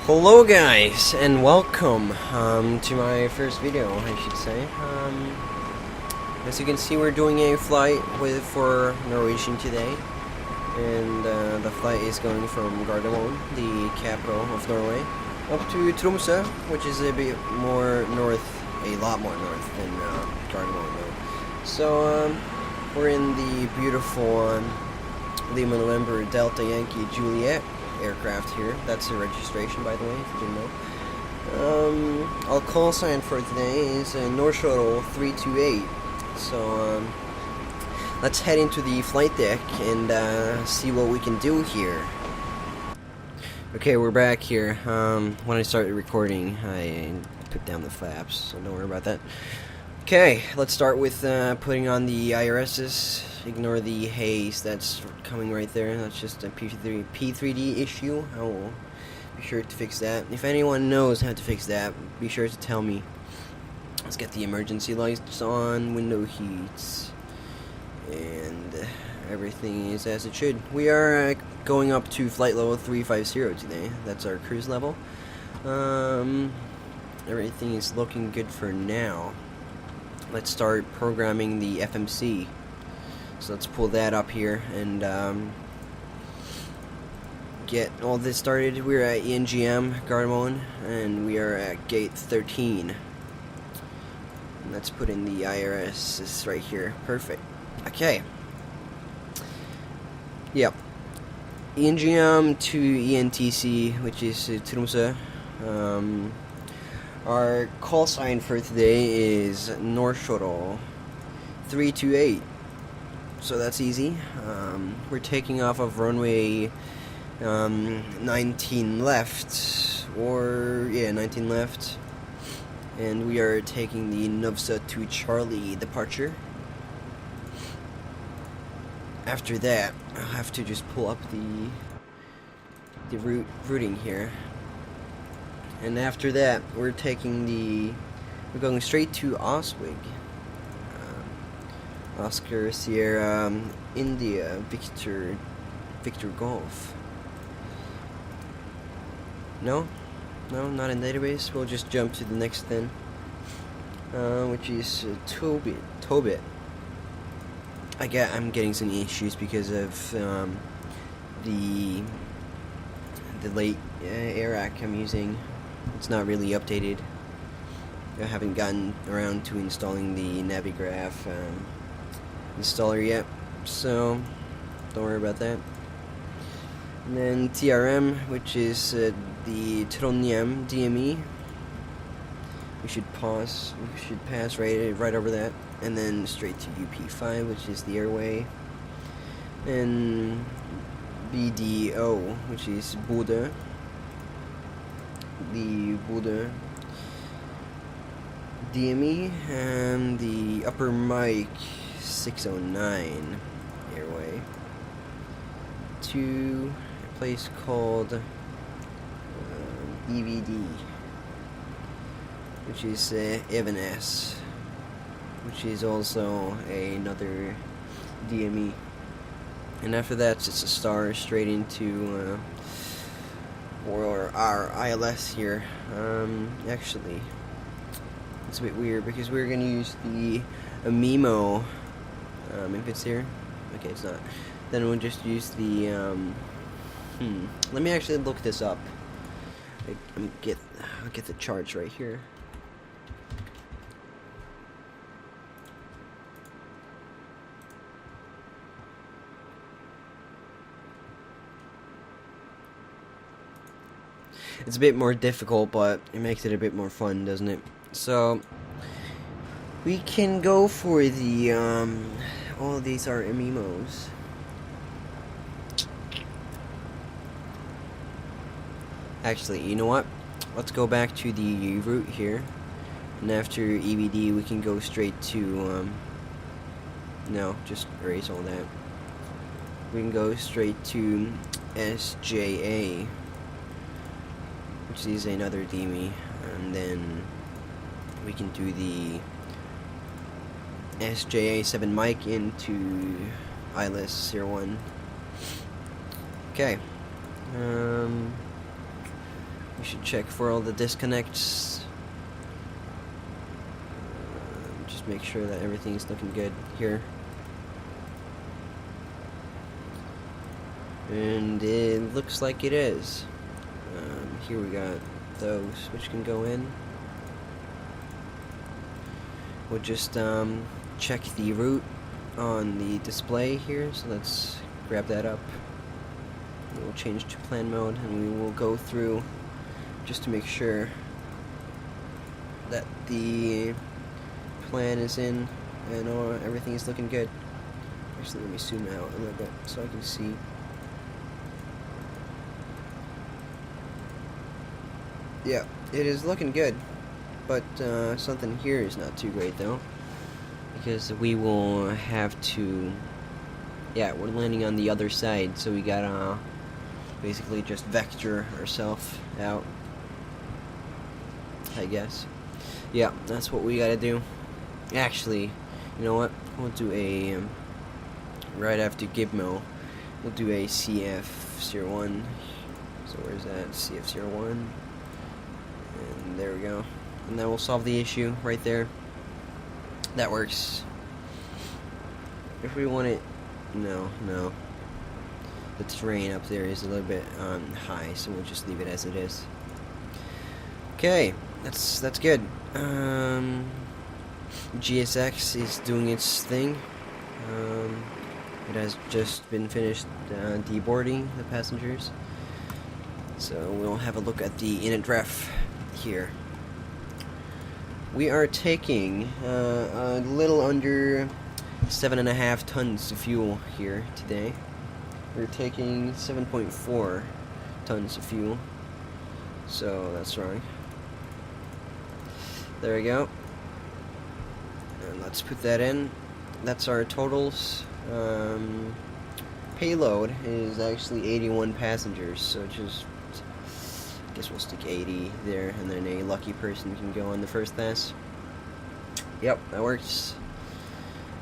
Hello guys, and welcome to my first video, I should say. As you can see, we're doing a flight for Norwegian today, and the flight is going from Gardermoen, the capital of Norway, up to Tromsø, which is a bit more north, a lot more north than Gardermoen though. So we're in the beautiful Lima November Delta Yankee Juliet aircraft here. That's the registration, by the way, if you didn't know. Our call sign for today is Norshuttle 328. So let's head into the flight deck and see what we can do here. Okay, we're back here. When I started recording, I put down the flaps, so don't worry about that. Okay, let's start with putting on the IRSs. Ignore the haze that's coming right there. That's just a P3D issue. I will be sure to fix that. If anyone knows how to fix that, be sure to tell me. Let's get the emergency lights on, window heats, and everything is as it should. We are going up to flight level 350 today. That's our cruise level. Everything is looking good for now. Let's start programming the FMC. So let's pull that up here and get all this started. We're at ENGM, Gardermoen, and we are at gate 13. And let's put in the IRS. It's right here. Perfect. Okay. Yep. ENGM to ENTC, which is Tromsø. Our call sign for today is Norshuttle 328. So that's easy. We're taking off of runway 19 left, or yeah, 19 left, and we are taking the Tromsø to Charlie departure. After that, I'll have to just pull up the routing here, and after that, we're going straight to Oswig. Oscar Sierra India Victor Golf. No, not in database. We'll just jump to the next then, which is Tobit. I'm getting some issues because of the late AirAC I'm using. It's not really updated. I haven't gotten around to installing the Navigraph installer yet, so don't worry about that. And then TRM, which is the Trondheim DME. We should pass right over that, and then straight to UP5, which is the airway, and BDO, which is Bodø, the Bodø DME, and the upper mic 609 airway to a place called EVD, which is Evenes, which is also another DME. And after that, it's a star straight into or our ILS here. Actually, it's a bit weird because we're going to use the Amimo. If it's here, okay, it's not. Then we'll just use the. Let me actually look this up. I'll get the charts right here. It's a bit more difficult, but it makes it a bit more fun, doesn't it? So we can go for the all of these are MMOs. Actually, you know what? Let's go back to the route here, and after EVD we can go straight to no, just erase all that. We can go straight to SJA, which is another DME, and then we can do the SJA 7 mic into ILS 01. Okay. We should check for all the disconnects. Just make sure that everything's looking good here. And it looks like it is. Here we got those which can go in. We'll just check the route on the display here, so let's grab that up. We'll change to plan mode and we will go through just to make sure that the plan is in and everything is looking good. Actually, let me zoom out a little bit so I can see. Yeah, it is looking good, but something here is not too great though, because we will have to, yeah, we're landing on the other side, so we gotta basically just vector ourselves out, I guess. Yeah, that's what we gotta do. Actually, you know what, we'll do a right after Gibmo, we'll do a CF01. So where's that? CF01. And there we go. And that will solve the issue right there. That works. If we want it, no. The terrain up there is a little bit high, so we'll just leave it as it is. Okay, that's good. GSX is doing its thing. It has just been finished deboarding the passengers. So we'll have a look at the init ref here. We are taking a little under 7.5 tons of fuel here today. We're taking 7.4 tons of fuel. So that's wrong. There we go. And let's put that in. That's our totals. Payload is actually 81 passengers, so just I guess we'll stick 80 there, and then a lucky person can go on the first class. Yep, that works.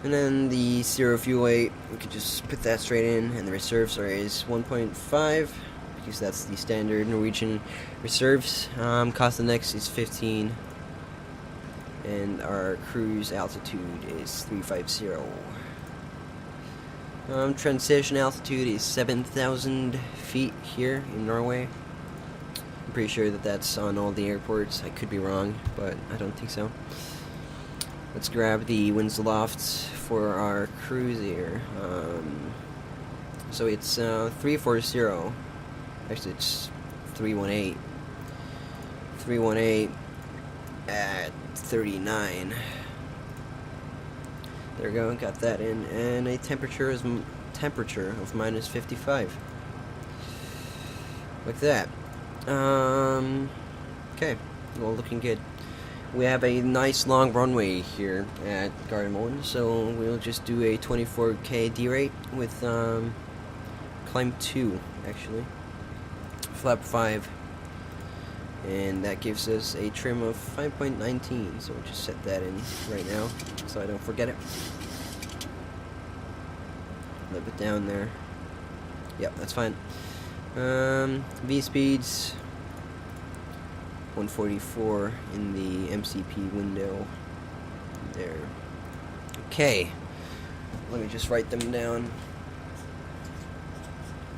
And then the 0 fuel weight, we could just put that straight in, and the reserves is 1.5, because that's the standard Norwegian reserves. Cost of next is 15, and our cruise altitude is 350. Transition altitude is 7,000 feet here in Norway. I'm pretty sure that that's on all the airports. I could be wrong, but I don't think so. Let's grab the winds aloft for our cruise here. So it's 340. Actually, it's 318. 318 at 39. There we go, got that in, and a temperature of minus 55. Like that. Okay, well, looking good. We have a nice long runway here at Gardermoen, so we'll just do a 24K D rate with climb 2, actually. Flap 5. And that gives us a trim of 5.19, so we'll just set that in right now so I don't forget it. A little bit down there. Yep, that's fine. V speeds 144 in the MCP window there. Okay, let me just write them down.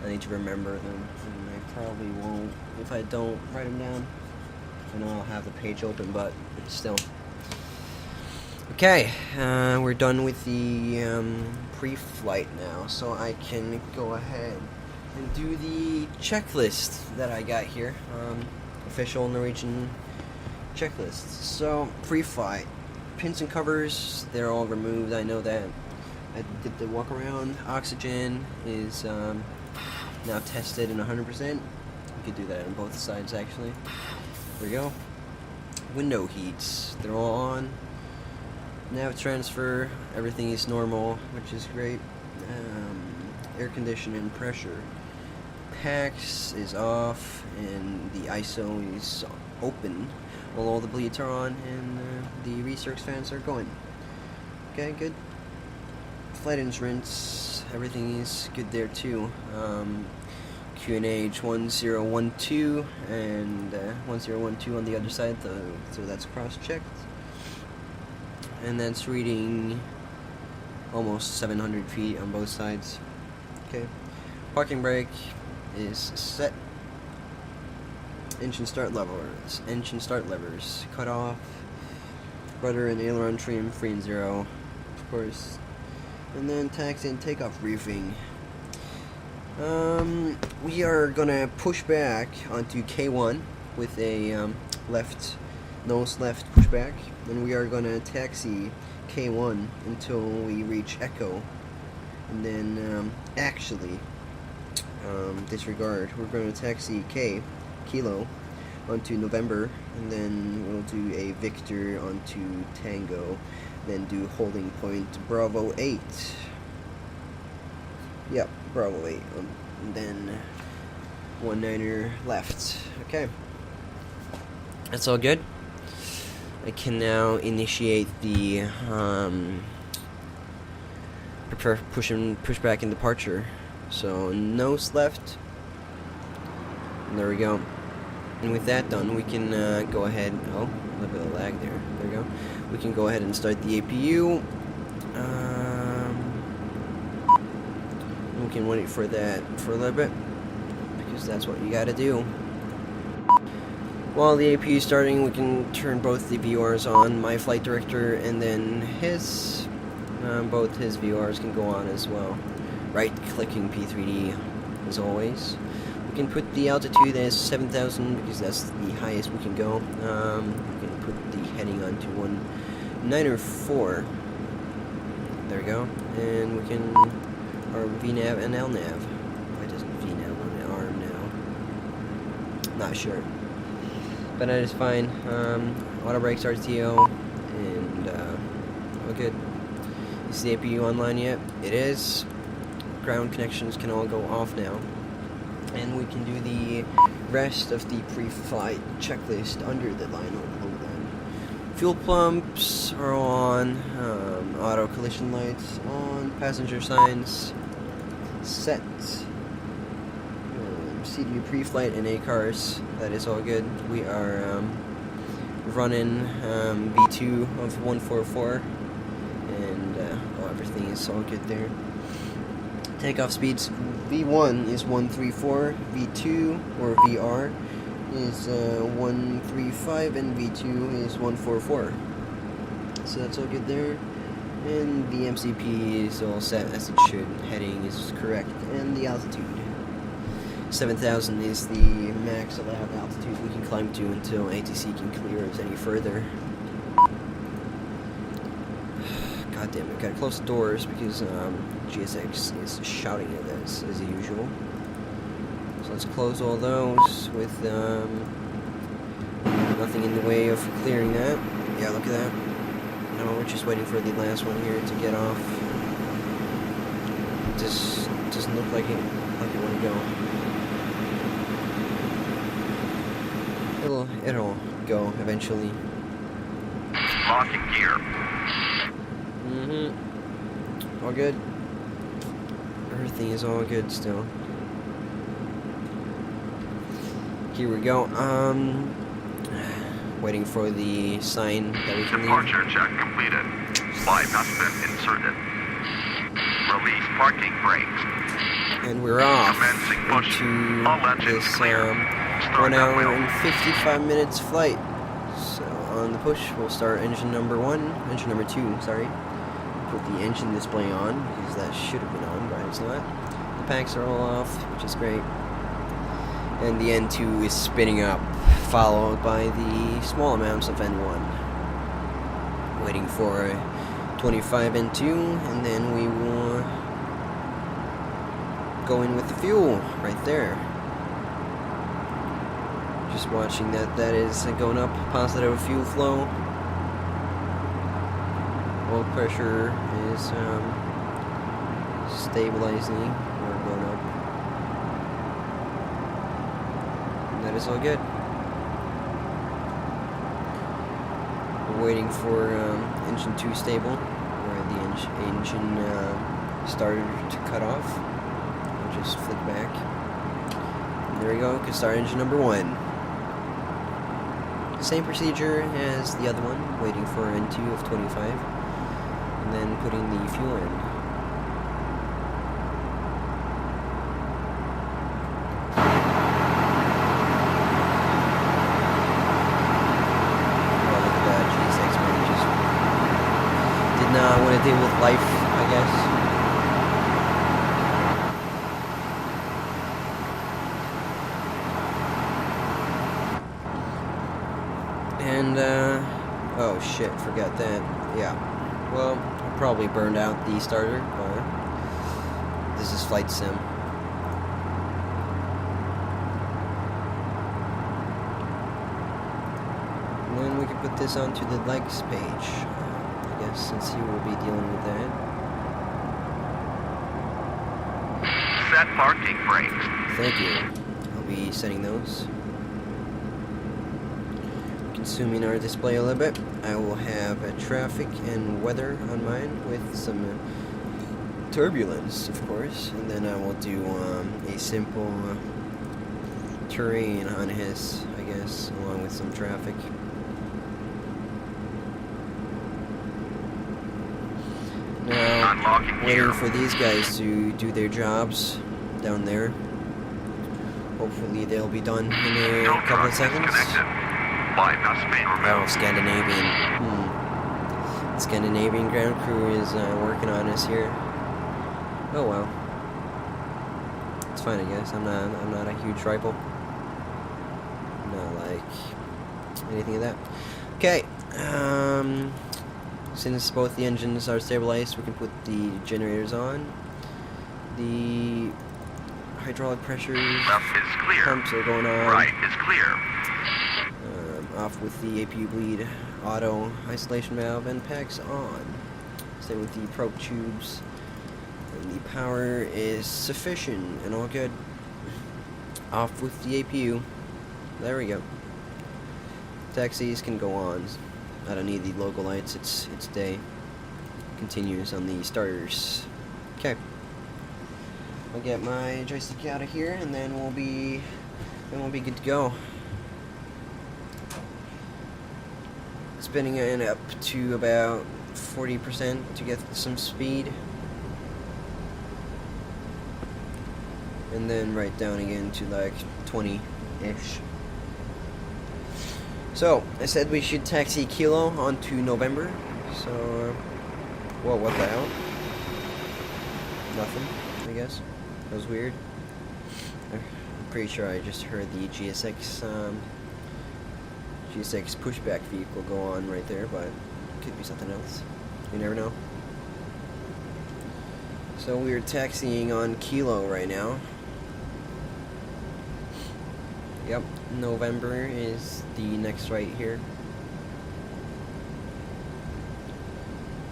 I need to remember them, and I probably won't if I don't write them down. I know I'll have the page open, but still. Okay, we're done with the pre-flight now, so I can go ahead and do the checklist that I got here. Official Norwegian checklist. So, pre-flight. Pins and covers, they're all removed, I know that. I did the walk around. Oxygen is now tested in 100%. We could do that on both sides, actually. There we go. Window heats, they're all on. Nav transfer, everything is normal, which is great. Air conditioning, pressure. PAX is off, and the ISO is open while all the bleeds are on, and the recirc fans are going. Okay, good. Flight insurance, everything is good there too. QNH 1012 and 1012 on the other side, so that's cross-checked. And that's reading almost 700 feet on both sides. Okay, parking brake is set. Engine start levers, cut off. Rudder and aileron trim, free and zero, of course. And then taxi and takeoff briefing. We are gonna push back onto K1 with a nose left pushback, and we are gonna taxi K1 until we reach Echo, and then disregard. We're gonna taxi Kilo onto November, and then we'll do a Victor onto Tango, then do holding point Bravo 8. Yep, Bravo 8, and then 19er left. Okay, that's all good. I can now initiate the push back and departure. So nose left, and there we go. And with that done, we can go ahead. Oh, a little bit of lag there. There we go. We can go ahead and start the APU. We can wait for that for a little bit, because that's what you gotta do. While the APU is starting, we can turn both the VORs on, my flight director, and then his. Both his VORs can go on as well. Right-clicking P3D, as always. We can put the altitude as 7,000 because that's the highest we can go. We can put the heading onto 194. There we go. And we can our VNAV and LNAV. Why doesn't VNAV want to arm now? Not sure. But that is fine. Auto brakes RTO, and all good. Is the APU online yet? It is. Ground connections can all go off now. And we can do the rest of the pre-flight checklist under the line over then. Fuel pumps are on, auto collision lights on, passenger signs set, CDU pre-flight and ACARS, that is all good. We are running V2 of 144, and everything is all good there. Takeoff speeds, V1 is 134, V2 or VR is 135, and V2 is 144. So that's all good there. And the MCP is all set as it should. Heading is correct, and the altitude. 7,000 is the max allowed altitude we can climb to until ATC can clear us any further. God damn it, gotta close the doors because GSX is shouting at us as usual. So let's close all those with nothing in the way of clearing that. Yeah, look at that. No, we're just waiting for the last one here to get off. Just doesn't look like it want to go. It'll go eventually. Locking gear. All good. Everything is all good still. Here we go. Waiting for the sign that we can leave. Departure check completed. Slide has been inserted. Release parking brakes. And we're off Commencing push. into All engines this clear. 1 hour and 55 minutes flight. So on the push, we'll start engine number 2, sorry. Put the engine display on, because that should have been on, but it's not. The packs are all off, which is great. And the N2 is spinning up, followed by the small amounts of N1. Waiting for 25 N2, and then we will go in with the fuel right there. Just watching that is going up, positive fuel flow. Oil pressure is stabilizing or going up. And that is all good. We're waiting for engine 2 stable, or the engine started to cut off. We'll just flick back. There we go, can start engine number 1. Same procedure as the other one, waiting for N2 of 25, and then putting the fuel in. Oh, look at that, G6 man, just did not want to deal with life, I guess. And, oh shit, forgot that. Yeah. Well, I probably burned out the starter, but this is flight sim. And then we can put this onto the legs page, I guess, since he will be dealing with that. Set parking brakes. Thank you. I'll be setting those. Consuming our display a little bit. I will have traffic and weather on mine with some turbulence, of course, and then I will do a simple terrain on his, I guess, along with some traffic. Now, waiting for these guys to do their jobs down there. Hopefully they'll be done in a couple of seconds. Oh, Scandinavian. Scandinavian ground crew is working on us here. Oh well. It's fine, I guess. I'm not a huge rival. Not like anything of that. Okay. Since both the engines are stabilized, we can put the generators on. The hydraulic pressures, pumps are going on. Right is clear. Off with the APU bleed auto isolation valve and packs on. Stay with the probe tubes. And the power is sufficient and all good. Off with the APU. There we go. Taxis can go on. I don't need the logo lights, it's day. Continues on the starters. Okay. I'll get my joystick out of here and then we'll be good to go. Spinning it up to about 40% to get some speed. And then right down again to like 20-ish. So, I said we should taxi Kilo onto November. So, whoa, what the hell? Nothing, I guess. That was weird. I'm pretty sure I just heard the GSX pushback vehicle go on right there, but it could be something else. You never know. So we're taxiing on Kilo right now. Yep, November is the next right here.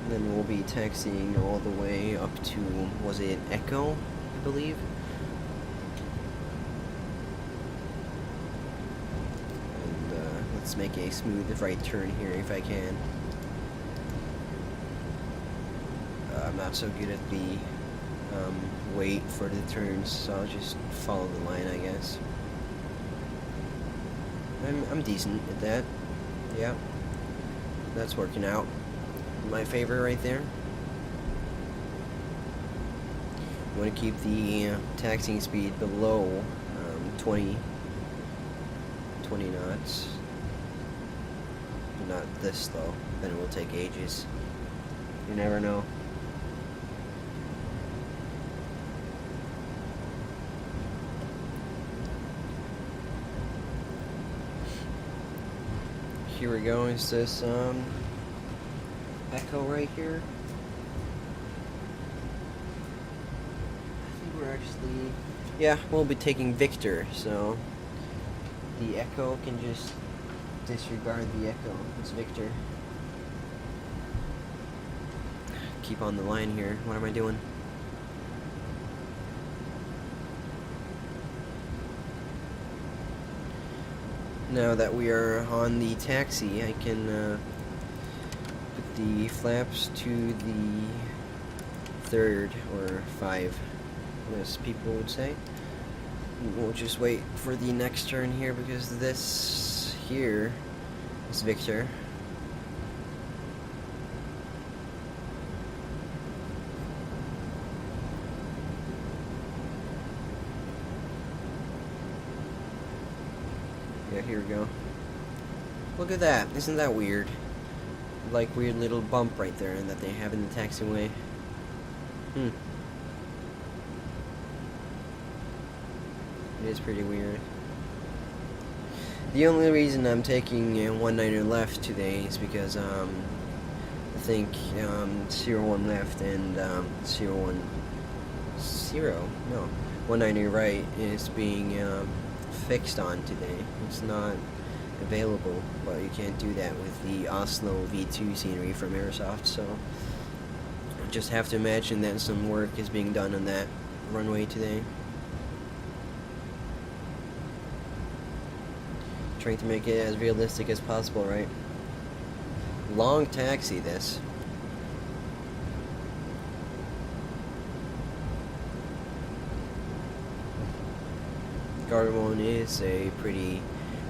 And then we'll be taxiing all the way up to, was it Echo, I believe? Let's make a smooth right turn here if I can. I'm not so good at the wait for the turns, so I'll just follow the line, I guess. I'm decent at that. Yeah, that's working out. My favor right there. You want to keep the taxiing speed below 20 knots. Not this slow, then it will take ages. You never know. Here we go, is this Echo right here? I think we're actually, yeah, we'll be taking Victor, so the Echo can just disregard the Echo. It's Victor. Keep on the line here. What am I doing? Now that we are on the taxi, I can put the flaps to the third or 5, as people would say. We'll just wait for the next turn here because this here is Victor. Yeah, here we go. Look at that. Isn't that weird? Like weird little bump right there that they have in the taxiway. It is pretty weird. The only reason I'm taking 19er left today is because I think 01 left and 19er right is being fixed on today. It's not available, but you can't do that with the Oslo V2 scenery from Airsoft, so I just have to imagine that some work is being done on that runway today. Trying to make it as realistic as possible, right? Long taxi, this. Gardermoen is a pretty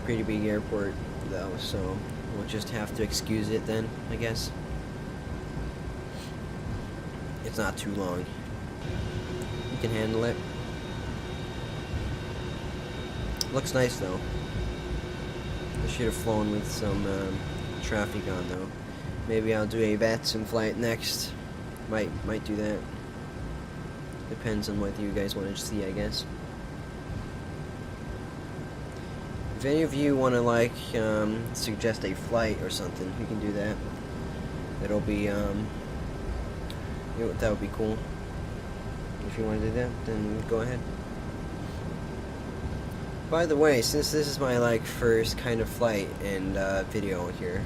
big airport, though, so we'll just have to excuse it then, I guess. It's not too long. You can handle it. Looks nice, though. I should have flown with some traffic on, though. Maybe I'll do a flightsim flight next. Might do that. Depends on what you guys want to see, I guess. If any of you want to like suggest a flight or something, you can do that. It'll be that would be cool. If you want to do that, then go ahead. By the way, since this is my like first kind of flight and video here,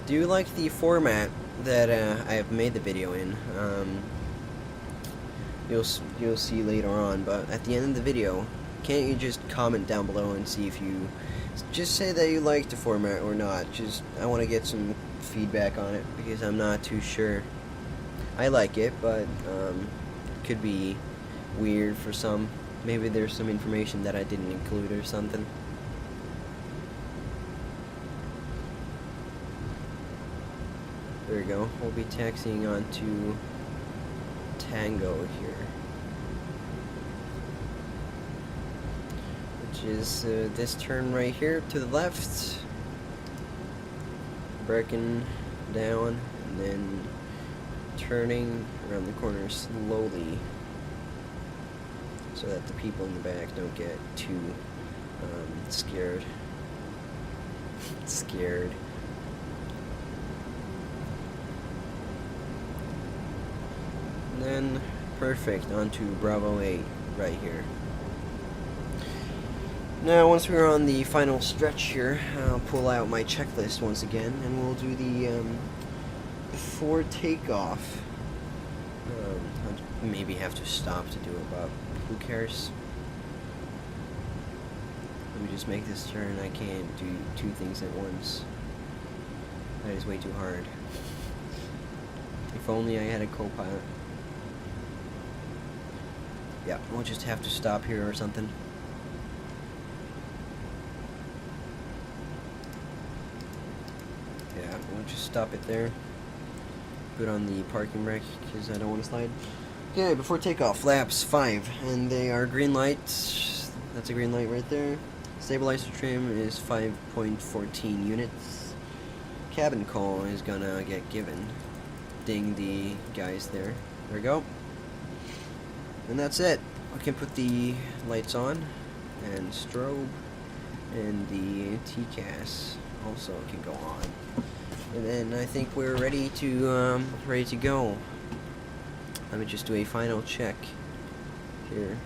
do you like the format that I have made the video in? You'll see later on, but at the end of the video, can't you just comment down below and see if you just say that you like the format or not? I want to get some feedback on it because I'm not too sure. I like it, but it could be weird for some. Maybe there's some information that I didn't include or something. There we go. We'll be taxiing on to Tango here, which is this turn right here to the left, braking down, and then turning around the corner slowly so that the people in the back don't get too scared. And then perfect, onto Bravo 8 right here. Now once we're on the final stretch here, I'll pull out my checklist once again and we'll do the before takeoff. I'll maybe have to stop to do it, but who cares? Let me just make this turn. I can't do two things at once. That is way too hard. If only I had a co-pilot. Yeah, we'll just have to stop here or something. Yeah, we'll just stop it there. Put on the parking brake because I don't want to slide. Okay, before takeoff, flaps 5, and they are green lights. That's a green light right there. Stabilizer trim is 5.14 units. Cabin call is gonna get given. Ding the guys there. There we go. And that's it. I can put the lights on, and strobe, and the TCAS also can go on. And then I think we're ready to go. Let me just do a final check here.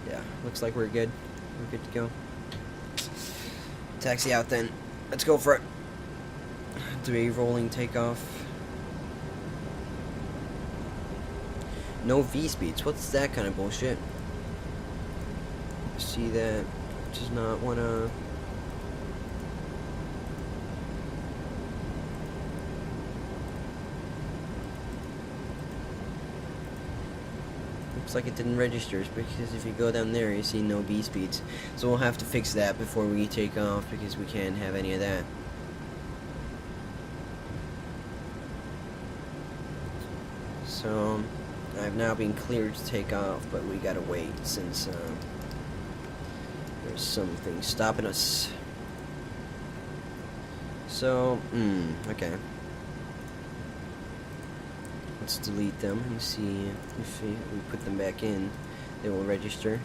Yeah, looks like we're good. We're good to go. Taxi out then. Let's go for it. Do a rolling takeoff. No V speeds. What's that kind of bullshit? See that? Does not wanna. Looks like it didn't register, because if you go down there, you see no V speeds. So we'll have to fix that before we take off, because we can't have any of that. So I've now been cleared to take off, but we gotta wait since there's something stopping us. So, okay. Let's delete them and see if we put them back in, they will register.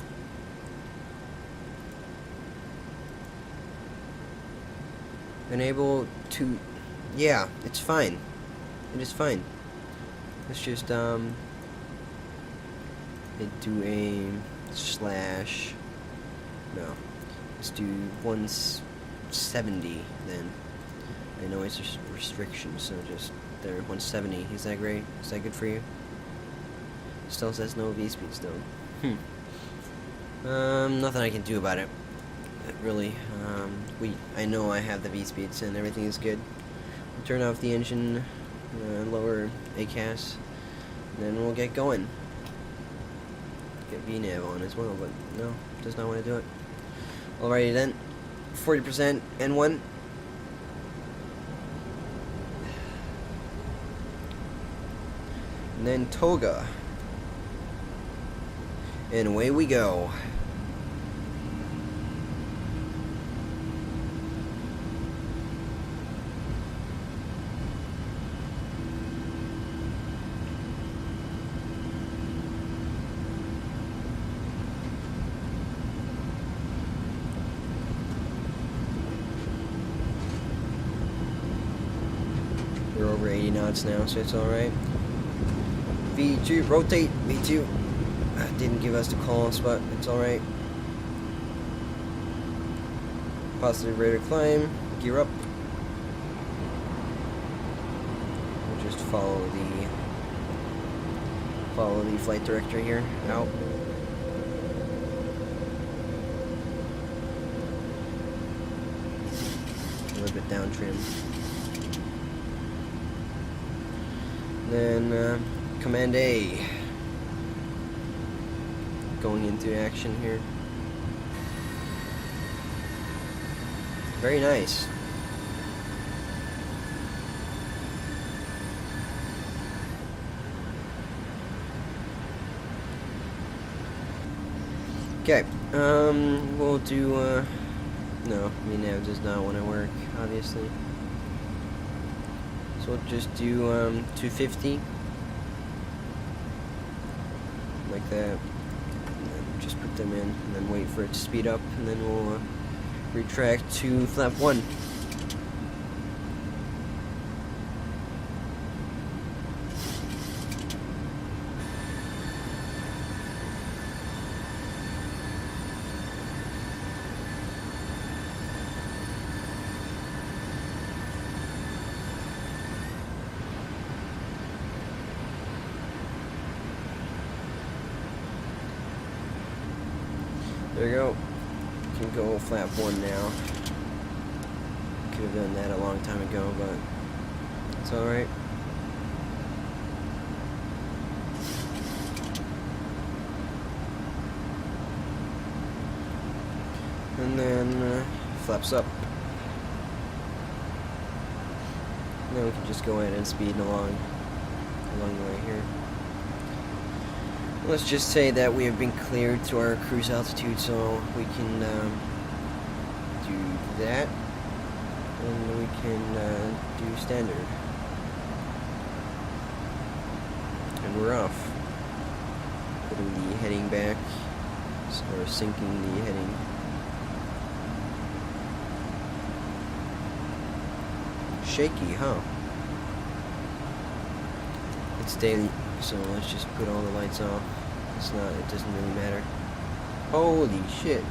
Enable to, yeah, it's fine. It is fine. Let's just do a slash. No, let's do 170 then. I know it's just restrictions, so just there 170. Is that great? Is that good for you? Still says no V speeds though. Nothing I can do about it. Really. I know I have the V speeds and everything is good. We'll turn off the engine, lower ACAS, and then we'll get going. Get VNAV on as well, but no, does not want to do it. Alrighty then, 40% N1. And then Toga. And away we go. We're over 80 knots now, so it's alright. V2, rotate, V2. Didn't give us the call, but it's alright. Positive rate of climb, gear up. We'll just follow the flight director here, out. A little bit down trim. Then Command A, going into action here. Very nice. Okay, we'll do, no, VNAV does not want to work, obviously. So we'll just do 250. Like that. And then just put them in, and then wait for it to speed up, and then we'll retract to flap 1. There you go. Can go flap 1 now. Could have done that a long time ago, but it's alright. And then flaps up. And then we can just go ahead and speed along the way here. Let's just say that we have been cleared to our cruise altitude, so we can do that, and we can do standard. And we're off. Putting the heading back, or sinking the heading. Shaky, huh? It's daily, so let's just put all the lights off. It doesn't really matter. Holy shit.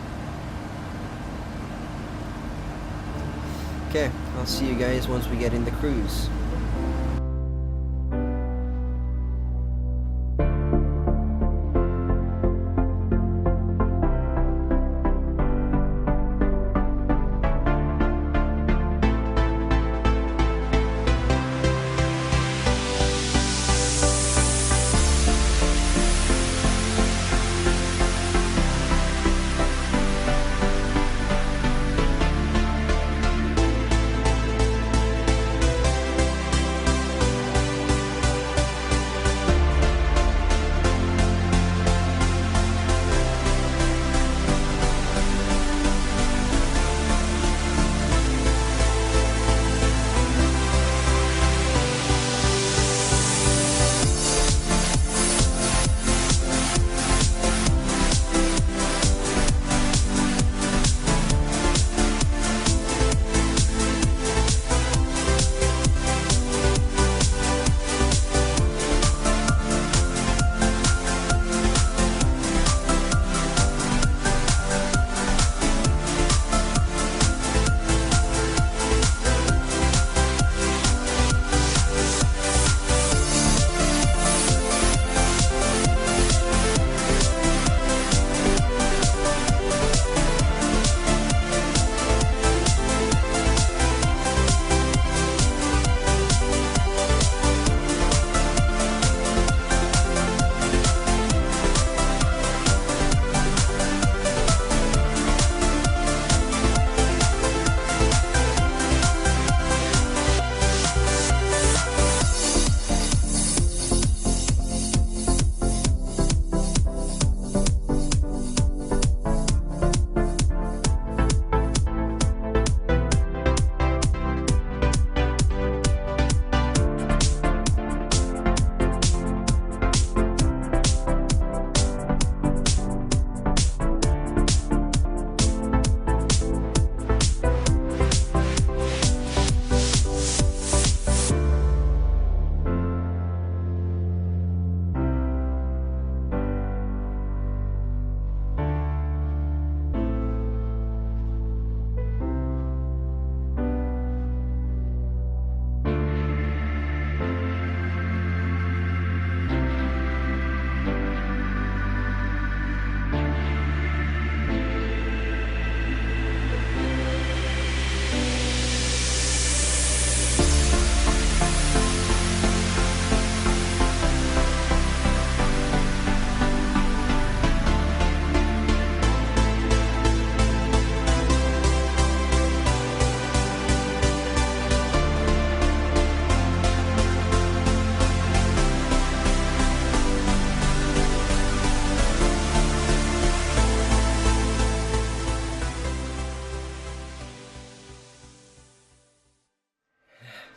Okay, I'll see you guys once we get in the cruise.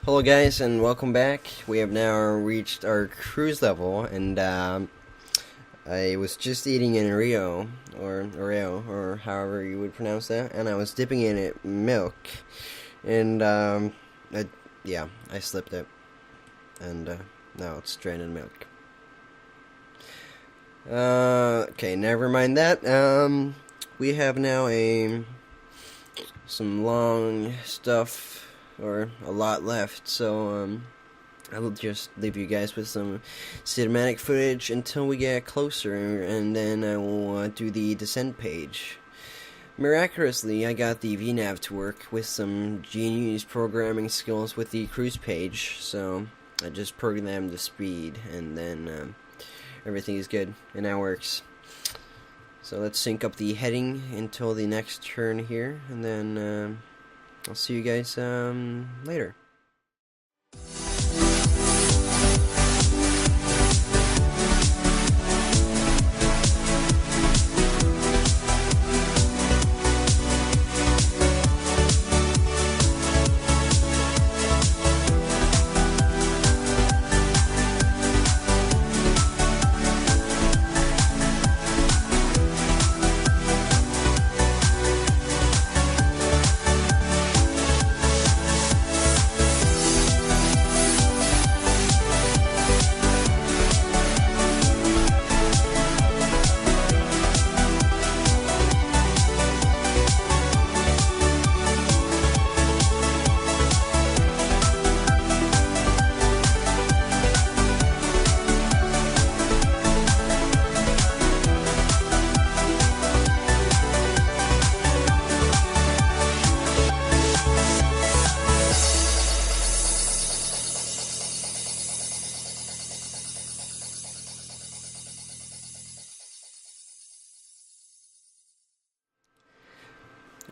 Hello guys and welcome back. We have now reached our cruise level, and I was just eating an Oreo, or however you would pronounce that, and I was dipping in it milk, and I slipped it, and now it's stranded milk. Okay, never mind that. We have now some long stuff, or a lot left, so I will just leave you guys with some cinematic footage until we get closer, and then I will do the descent page. Miraculously, I got the VNav to work with some genius programming skills with the cruise page, so I just programmed the speed, and then everything is good, and now works. So let's sync up the heading until the next turn here, and then I'll see you guys later.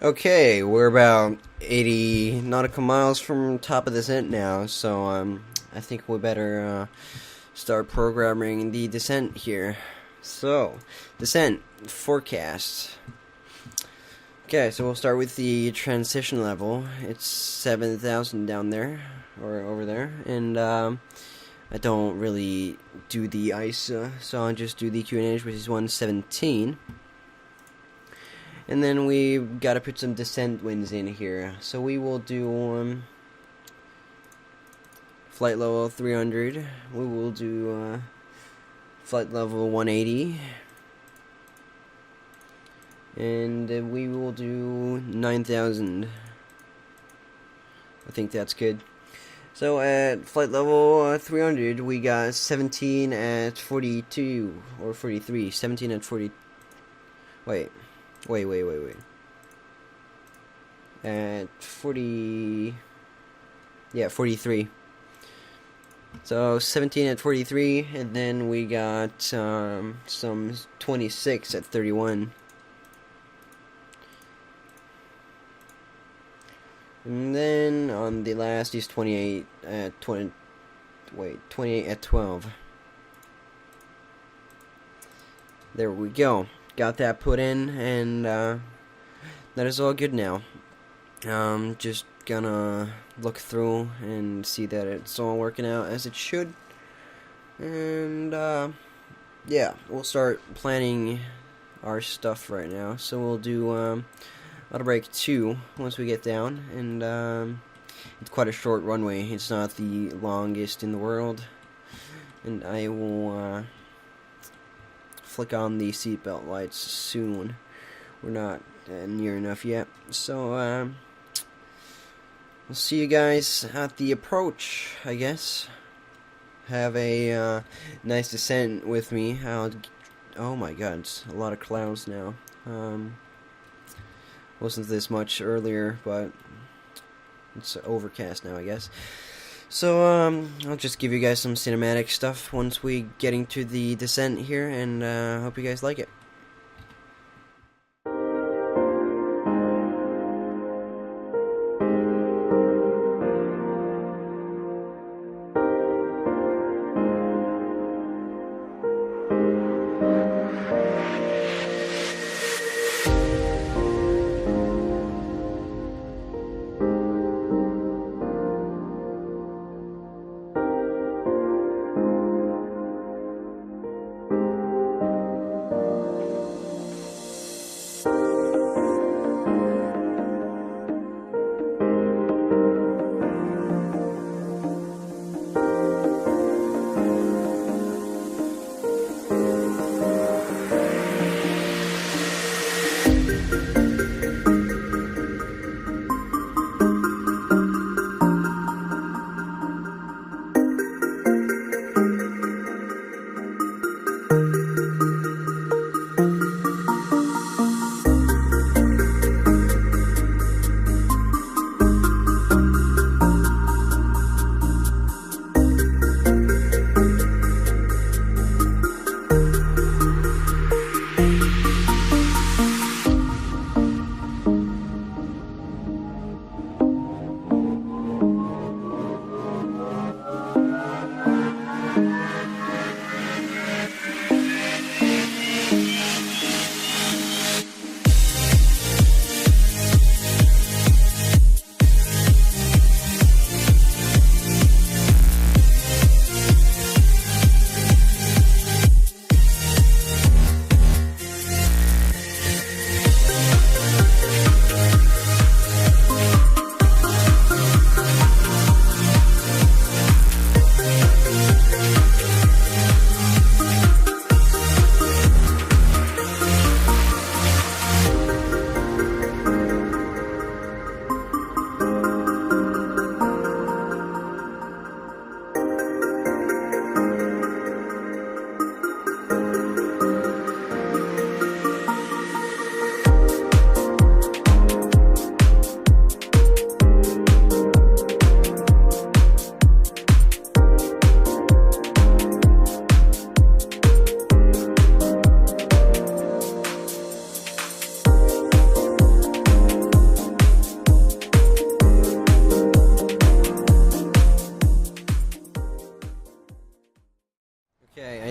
Okay, we're about 80 nautical miles from top of the descent now, so I think we better start programming the descent here. So, descent forecast. Okay, so we'll start with the transition level. It's 7,000 down there, or over there, and I don't really do the ISA, so I'll just do the QNH, which is 117. And then we've got to put some descent winds in here. So we will do flight level 300. We will do flight level 180. And we will do 9,000. I think that's good. So at flight level 300, we got 17 at 42, or 43. 17 at 40. Wait. At 40, yeah, 43. So 17 at 43, and then we got some 26 at 31. And then on the last is 28 at 28 at 12. There we go. Got that put in, and that is all good now. Just gonna look through and see that it's all working out as it should. And yeah, we'll start planning our stuff right now. So we'll do auto brake 2 once we get down, and it's quite a short runway. It's not the longest in the world, and I will flick on the seatbelt lights soon. We're not near enough yet, so we'll see you guys at the approach, I guess. Have a nice descent with me. Oh my god, it's a lot of clouds now. Wasn't this much earlier, but it's overcast now, I guess. So, I'll just give you guys some cinematic stuff once we get into the descent here, and hope you guys like it.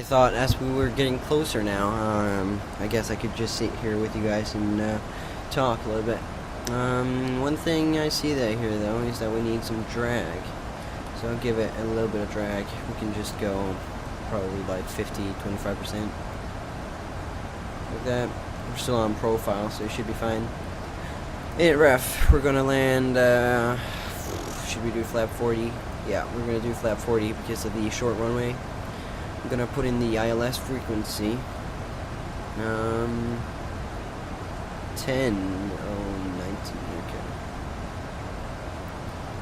thought as we were getting closer now, I guess I could just sit here with you guys and talk a little bit. One thing I see that here though is that we need some drag. So I'll give it a little bit of drag. We can just go probably like 25%. Like that. We're still on profile, so it should be fine. Hey ref, we're gonna land, should we do flap 40? Yeah, we're gonna do flap 40 because of the short runway. I'm gonna put in the ILS frequency. 10, 19, okay.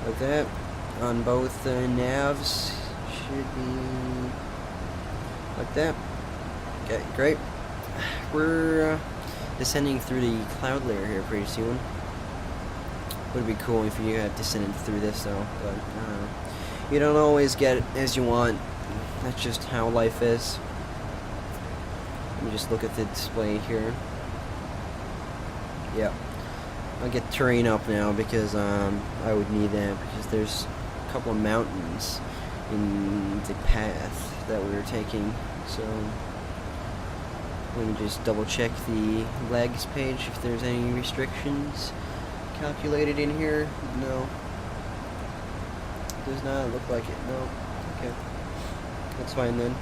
Like that. On both navs, should be like that. Okay, great. We're descending through the cloud layer here pretty soon. Would be cool if you had descended through this though, but you don't always get it as you want. That's just how life is. Let me just look at the display here. Yep. I'll get terrain up now because I would need that because there's a couple of mountains in the path that we were taking. So let me just double check the legs page if there's any restrictions calculated in here. No. Does not look like it. No. Okay. That's fine then.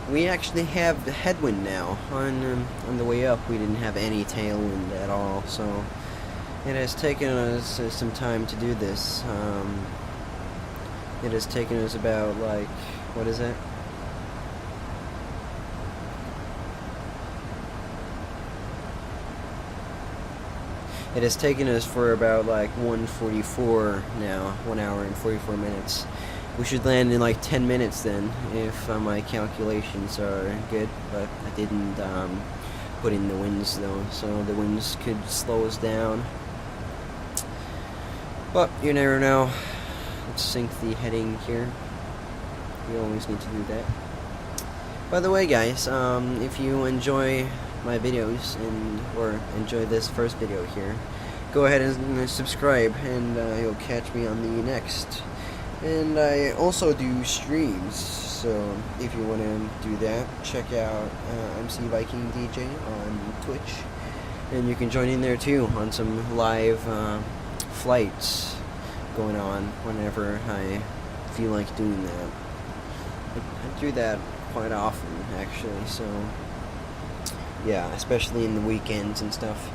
We actually have the headwind now. On the way up, we didn't have any tailwind at all, so it has taken us some time to do this. It has taken us about like, what is it? It has taken us for about like 1:44 now, 1 hour and 44 minutes. We should land in like 10 minutes then, if my calculations are good, but I didn't put in the winds though, so the winds could slow us down. But you never know. Let's sync the heading here. You always need to do that. By the way guys, if you enjoy my videos or enjoy this first video here, go ahead and subscribe and you'll catch me on the next. And I also do streams, so if you want to do that, check out MC Viking DJ on Twitch, and you can join in there too on some live flights going on whenever I feel like doing that. I do that quite often actually, so yeah, especially in the weekends and stuff.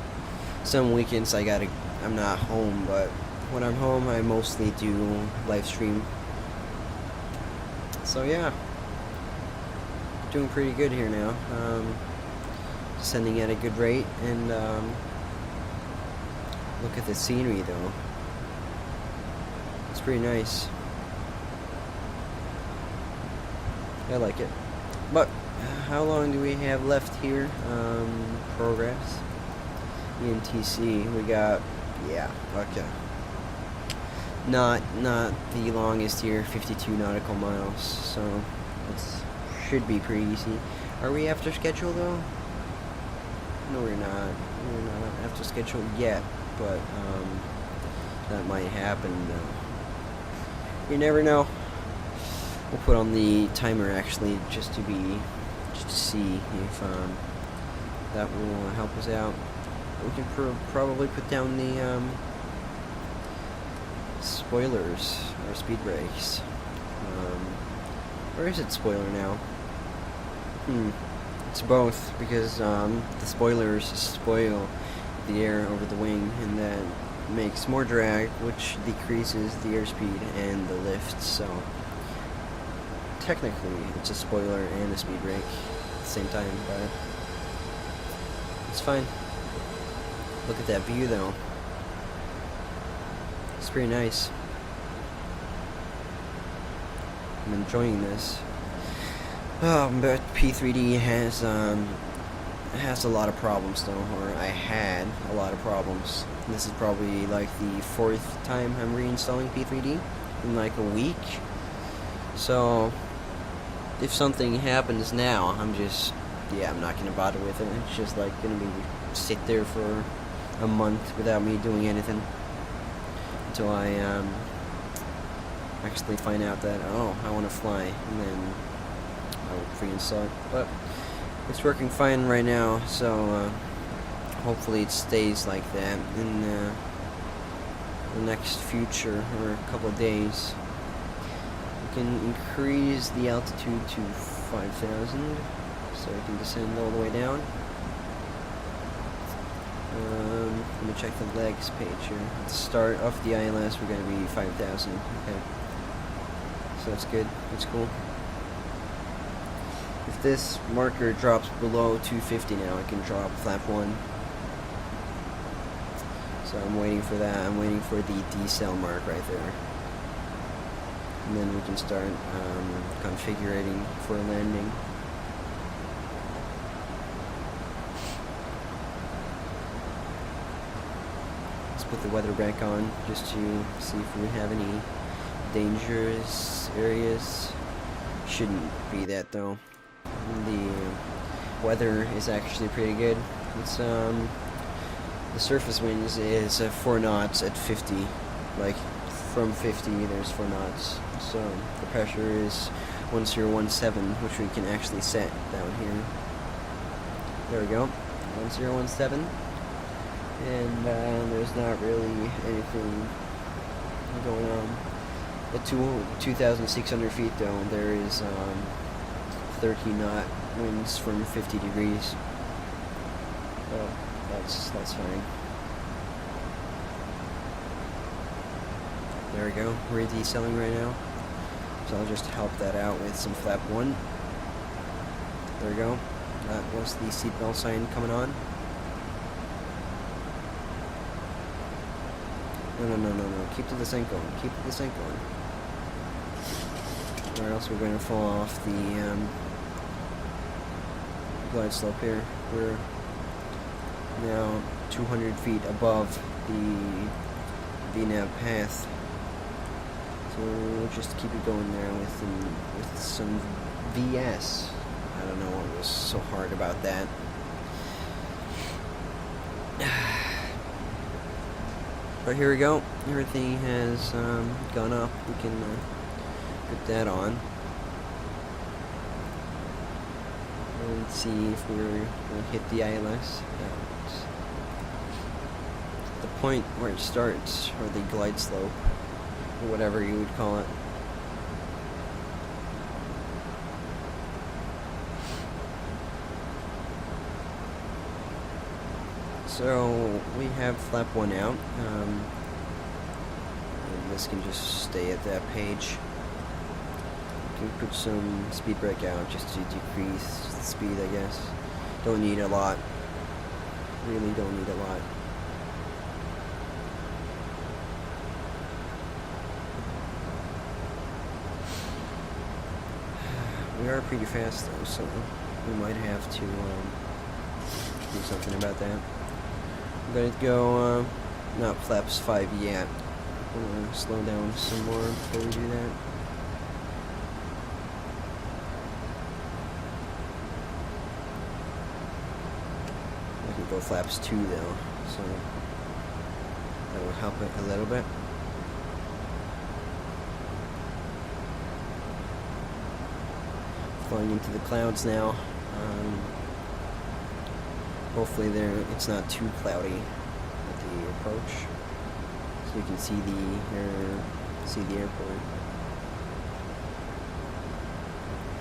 Some weekends I'm not home, but when I'm home I mostly do live stream. So yeah, doing pretty good here now. Descending at a good rate, and look at the scenery though. It's pretty nice. I like it. But how long do we have left here? Progress. ENTC. We got, yeah, okay. Not the longest here, 52 nautical miles. So it should be pretty easy. Are we after schedule though? No, we're not. We're not after schedule yet, but that might happen though. You never know. We'll put on the timer actually just to see if that will help us out. We can probably put down the spoilers or speed brakes. Or is it spoiler now? It's both, because the spoilers spoil the air over the wing, and that makes more drag, which decreases the airspeed and the lift. So technically it's a spoiler and a speed brake at the same time, but it's fine. Look at that view though. It's pretty nice. I'm enjoying this. But P3D has a lot of problems though, or I had a lot of problems. This is probably like the 4th time I'm reinstalling P3D in like a week. So if something happens now, I'm not gonna bother with it. It's just like gonna be sit there for a month without me doing anything until I actually find out that, oh, I want to fly, and then I will freaking suck. But it's working fine right now, so hopefully it stays like that in the next future, or a couple of days. We can increase the altitude to 5,000, so we can descend all the way down. Let me check the legs page here. At the start of the ILS, we're going to be 5,000. Okay, so that's good. That's cool. If this marker drops below 250 now, I can drop flap 1. So I'm waiting for that. I'm waiting for the decel mark right there. And then we can start configuring for landing. Let's put the weather back on just to see if we have any dangerous areas. Shouldn't be that though. The weather is actually pretty good. It's the surface winds is 4 knots at 50, like from 50 there's 4 knots. So the pressure is 1017, which we can actually set down here. There we go, 1017. And there's not really anything going on. At 2,600 feet though, there is 13 knot winds from 50 degrees. So that's fine. There we go. We're decelling right now. So I'll just help that out with some flap 1. There we go. That was the seatbelt sign coming on. No. Keep the descent going. Keep the descent going. Or else we're going to fall off the glide slope here. We're now 200 feet above the VNAV path. So we'll just keep it going there with some VS. I don't know what was so hard about that. But here we go. Everything has gone up. We can put that on. And see if we're going to hit the ILS. The point where it starts, or the glide slope, or whatever you would call it. So we have flap 1 out. And this can just stay at that page. We can put some speed brake out just to decrease the speed, I guess. Don't need a lot. Really don't need a lot. We are pretty fast though, so we might have to do something about that. I'm gonna go, not flaps 5 yet. I'm gonna slow down some more before we do that. I can go flaps 2 though, so that will help it a little bit. Flying into the clouds now. Hopefully it's not too cloudy at the approach, so you can see the airport.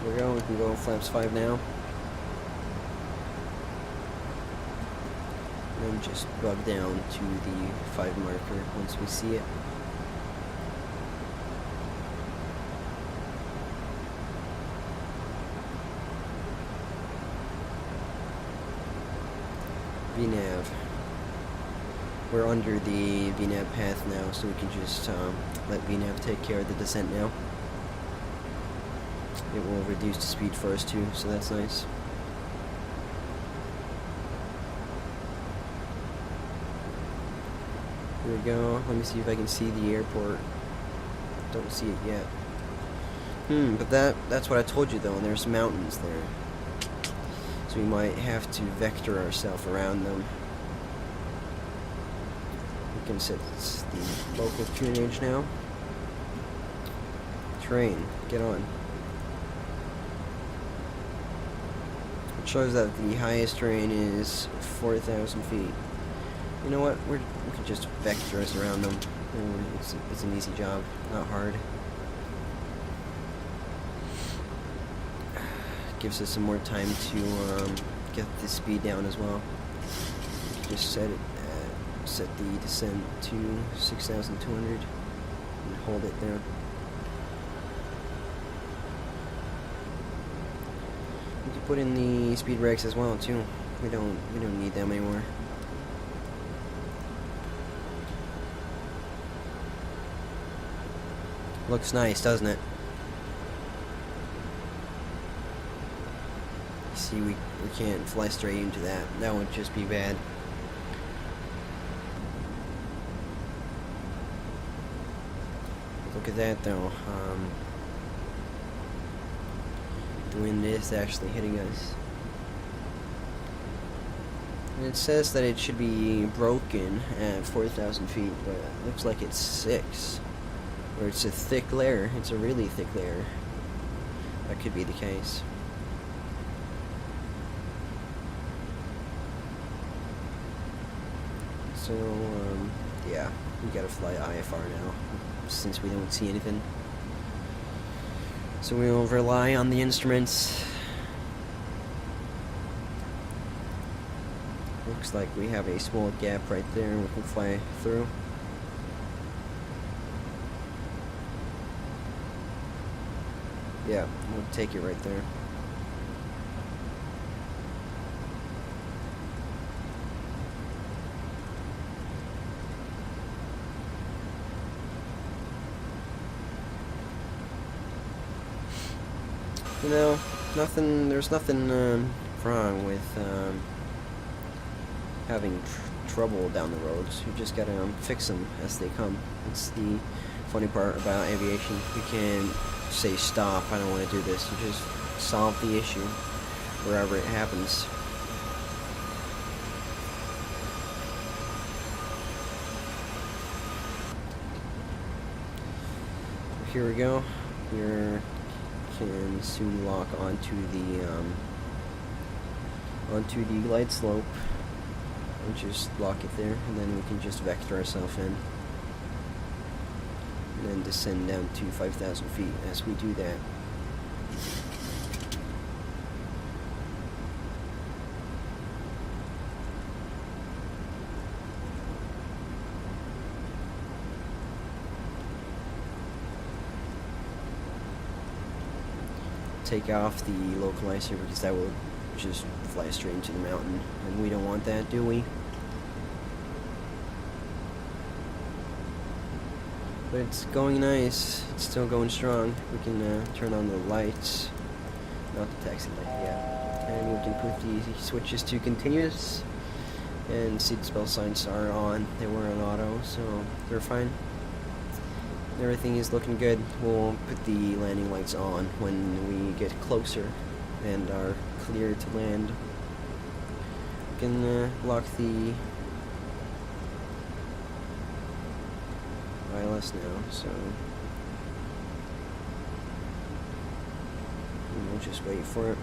There we go. We can go flaps 5 now, and then just bug down to the 5 marker once we see it. VNAV. We're under the VNAV path now, so we can just let VNAV take care of the descent now. It will reduce the speed for us too, so that's nice. Here we go. Let me see if I can see the airport. Don't see it yet. But that's what I told you though, and there's mountains there. So we might have to vector ourselves around them. We can set the local tunage now. terrain. Get on. It shows that the highest terrain is 4,000 feet. You know what? We can just vector us around them. It's an easy job, not hard. Gives us some more time to get the speed down as well. We can just set the descent to 6,200 and hold it there. We can put in the speed brakes as well too. We don't need them anymore. Looks nice, doesn't it? See, we can't fly straight into that. That would just be bad. Look at that though. The wind is actually hitting us. And it says that it should be broken at 4,000 feet, but it looks like it's 6. Or it's a thick layer. It's a really thick layer. That could be the case. So, yeah, we gotta fly IFR now, since we don't see anything. So we will rely on the instruments. Looks like we have a small gap right there we can fly through. Yeah, we'll take it right there. You know, there's nothing wrong with having trouble down the roads. You just gotta fix them as they come. It's the funny part about aviation. You can't say stop, I don't want to do this. You just solve the issue wherever it happens. Here we go. We can soon lock onto the glide slope and just lock it there, and then we can just vector ourselves in and then descend down to 5,000 feet as we do that. Take off the localizer because that will just fly straight into the mountain, and we don't want that, do we? But it's going nice. It's still going strong. We can turn on the lights, not the taxi light yet, and we can put the switches to continuous. And seatbelt signs are on. They were on auto, so they're fine. Everything is looking good. We'll put the landing lights on when we get closer and are clear to land. We can lock the ILS now, so we'll just wait for it.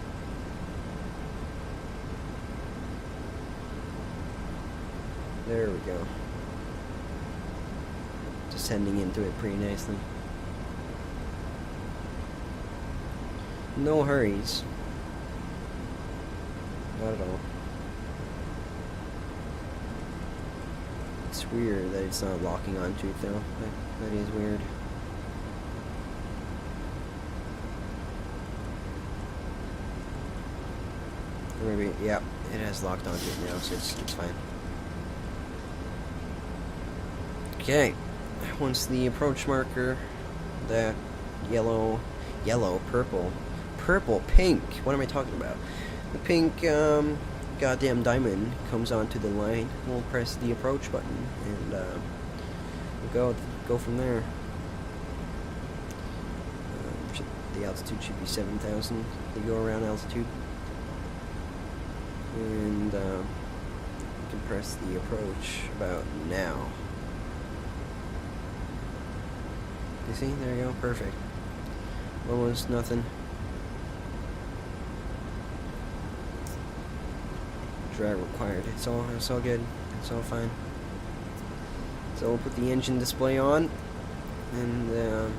There we go. Descending into it pretty nicely. No hurries. Not at all. It's weird that it's not locking onto it though. That is weird. Or maybe, yeah, it has locked onto it now, so it's fine. Okay. Once the approach marker, that purple, pink, what am I talking about? The pink goddamn diamond comes onto the line, we'll press the approach button and we'll go from there. The altitude should be 7,000. They go around altitude. And we can press the approach about now. You see? There you go. Perfect. Almost nothing. Drag required. It's all good. It's all fine. So we'll put the engine display on and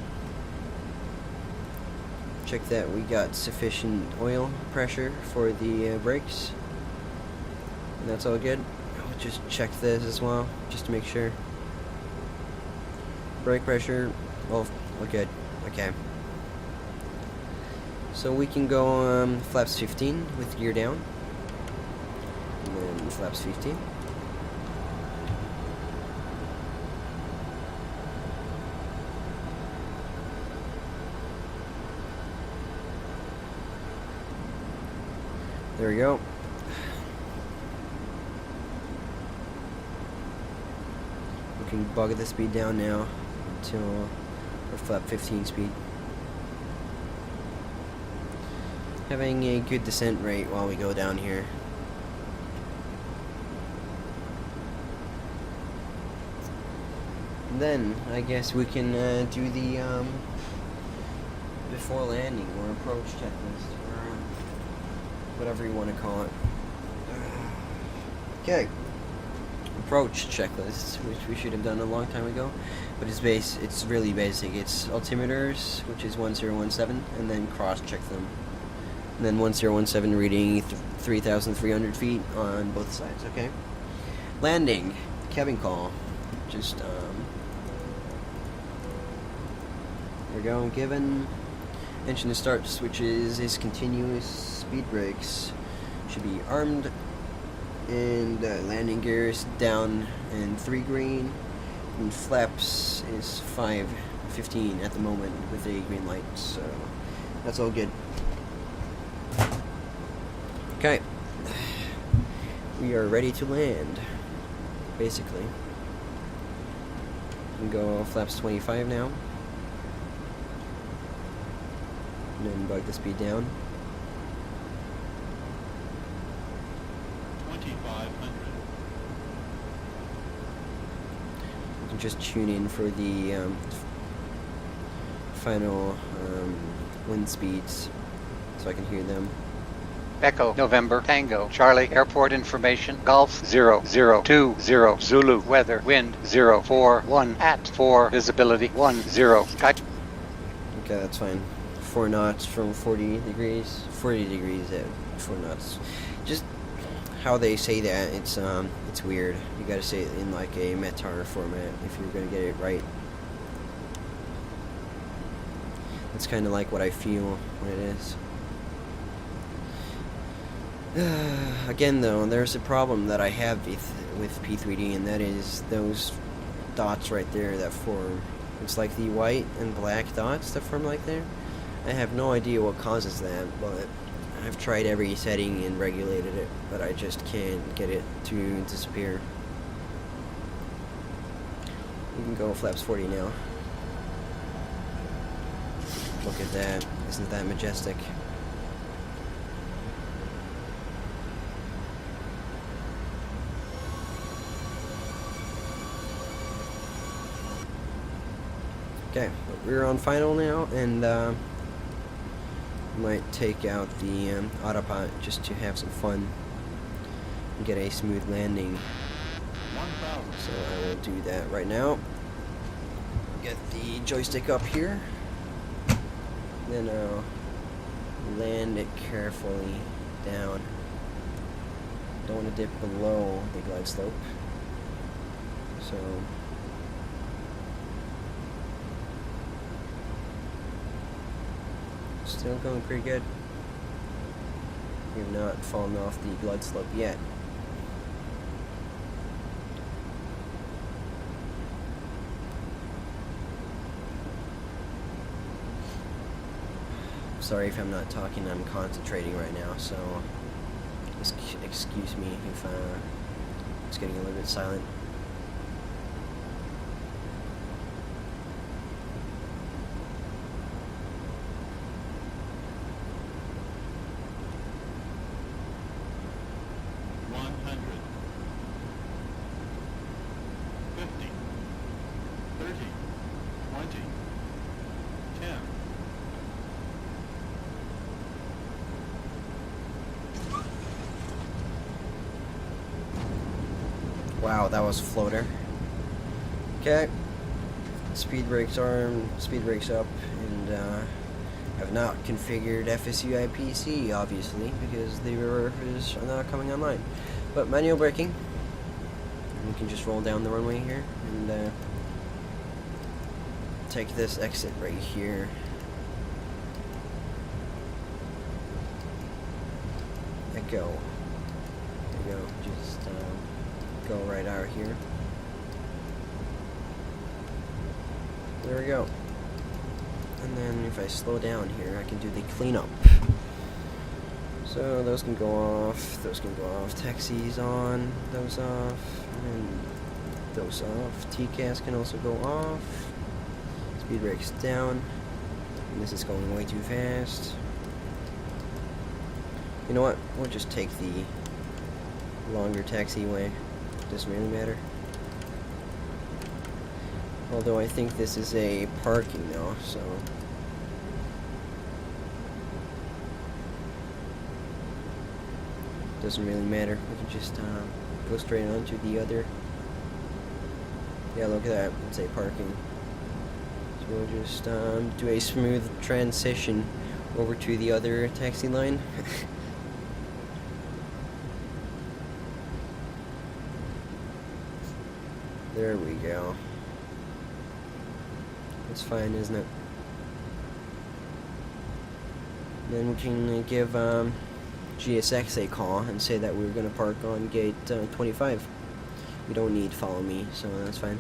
check that we got sufficient oil pressure for the brakes. And that's all good. I'll just check this as well, just to make sure. Brake pressure, well, good. Okay. So we can go flaps 15 with gear down. And then flaps 15. There we go. We can bug the speed down now until our flap 15 speed. Having a good descent rate while we go down here. And then I guess we can do the before landing or approach checklist, or whatever you want to call it. Okay. Approach checklist, which we should have done a long time ago, but it's really basic. It's altimeters, which is 1017, and then cross check them. And then 1017 reading 3,300 feet on both sides, okay? Landing, cabin call, just, there we go, given. Engine to start switches is continuous, speed brakes should be armed, and landing gears down and 3 green, and flaps is 5:15 at the moment with a green light, so that's all good. Okay, we are ready to land, basically. We can go flaps 25 now, and then bug the speed down. 2,500. You can just tune in for the final wind speeds, so I can hear them. Echo, November, Tango, Charlie, airport information, Golf 0020, Zulu, weather, wind 041, at 4, visibility 10, sky. Okay, that's fine. 4 knots from 40 degrees at 4 knots. Just how they say that, it's weird. You gotta say it in like a METAR format if you're gonna get it right. It's kind of like what I feel when it is. Again though, there's a problem that I have with P3D, and that is those dots right there that form. It's like the white and black dots that form like there. I have no idea what causes that, but I've tried every setting and regulated it, but I just can't get it to disappear. You can go flaps 40 now. Look at that. Isn't that majestic? Okay, we're on final now, and might take out the autopilot just to have some fun and get a smooth landing. 1,000. So I will do that right now. Get the joystick up here, then I'll land it carefully down. Don't want to dip below the glide slope. So still going pretty good. We have not fallen off the glide slope yet. Sorry if I'm not talking, I'm concentrating right now, so just excuse me if it's getting a little bit silent. Wow, that was a floater. Okay. Speed brakes arm, speed brakes up, and have not configured FSU IPC, obviously, because the reverse is not coming online. But manual braking. We can just roll down the runway here and take this exit right here. Echo. There you go. Just go right out here. There we go. And then if I slow down here, I can do the cleanup. So those can go off, those can go off. Taxis on, those off, and those off. TCAS can also go off. Speed brakes down. And this is going way too fast. You know what? We'll just take the longer taxiway. Doesn't really matter. Although I think this is a parking now, so doesn't really matter. We can just go straight on to the other. Yeah, look at that. It's a parking. So we'll just do a smooth transition over to the other taxi line. There we go. It's fine, isn't it? Then we can give GSX a call and say that we're going to park on gate 25. We don't need follow me, so that's fine.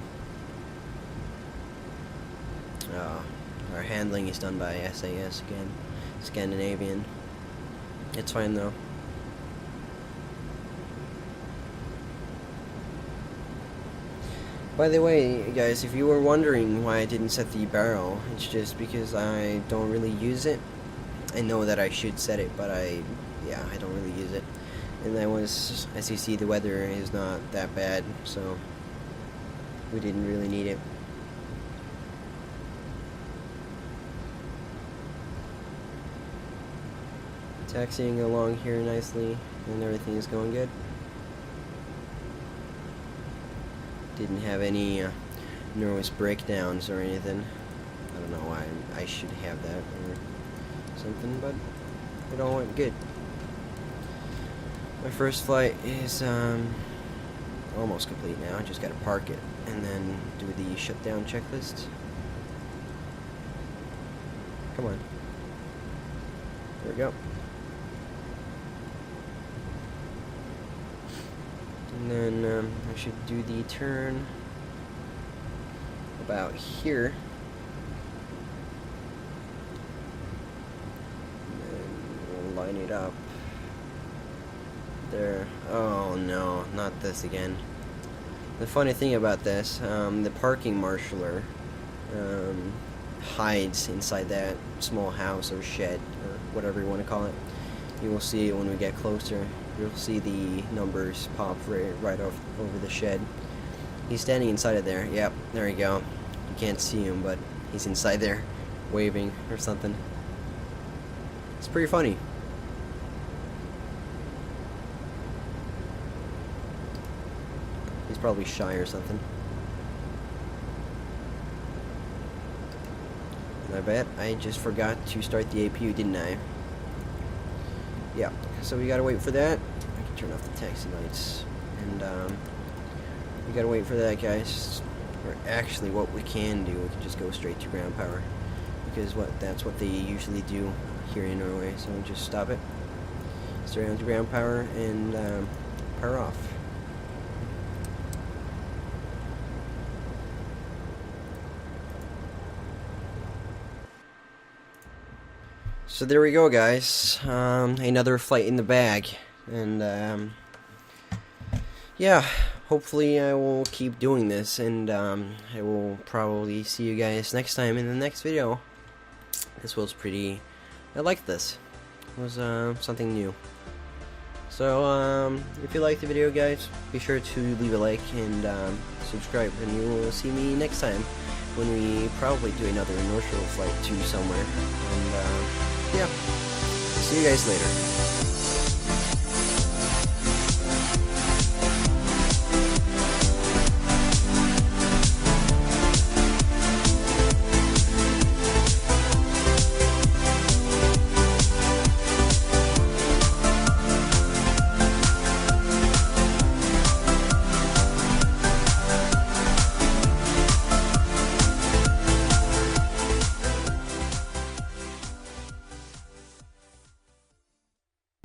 Our handling is done by SAS again, Scandinavian. It's fine though. By the way, guys, if you were wondering why I didn't set the barrel, it's just because I don't really use it. I know that I should set it, but I don't really use it. And that was, as you see, the weather is not that bad, so we didn't really need it. Taxiing along here nicely, and everything is going good. Didn't have any nervous breakdowns or anything. I don't know why I should have that or something, but it all went good. My first flight is almost complete now. I just gotta park it and then do the shutdown checklist. Come on. There we go. And then I should do the turn about here. And then we'll line it up. There. Oh no, not this again. The funny thing about this, the parking marshaller hides inside that small house or shed or whatever you want to call it. You will see it when we get closer. You'll see the numbers pop right off over the shed. He's standing inside of there. Yep, there you go. You can't see him, but he's inside there waving or something. It's pretty funny. He's probably shy or something. And I bet I just forgot to start the APU, didn't I? Yeah, so we gotta wait for that. I can turn off the taxi lights. And we gotta wait for that, guys. Or actually, what we can do, we can just go straight to ground power. Because that's what they usually do here in Norway. So we'll just stop it, straight on to ground power, and power off. So there we go, guys. Another flight in the bag, and yeah, hopefully I will keep doing this, and I will probably see you guys next time in the next video. This was pretty. I liked this. It was something new. So if you liked the video, guys, be sure to leave a like and subscribe, and you will see me next time when we probably do another North Shore flight to somewhere. And yeah, see you guys later.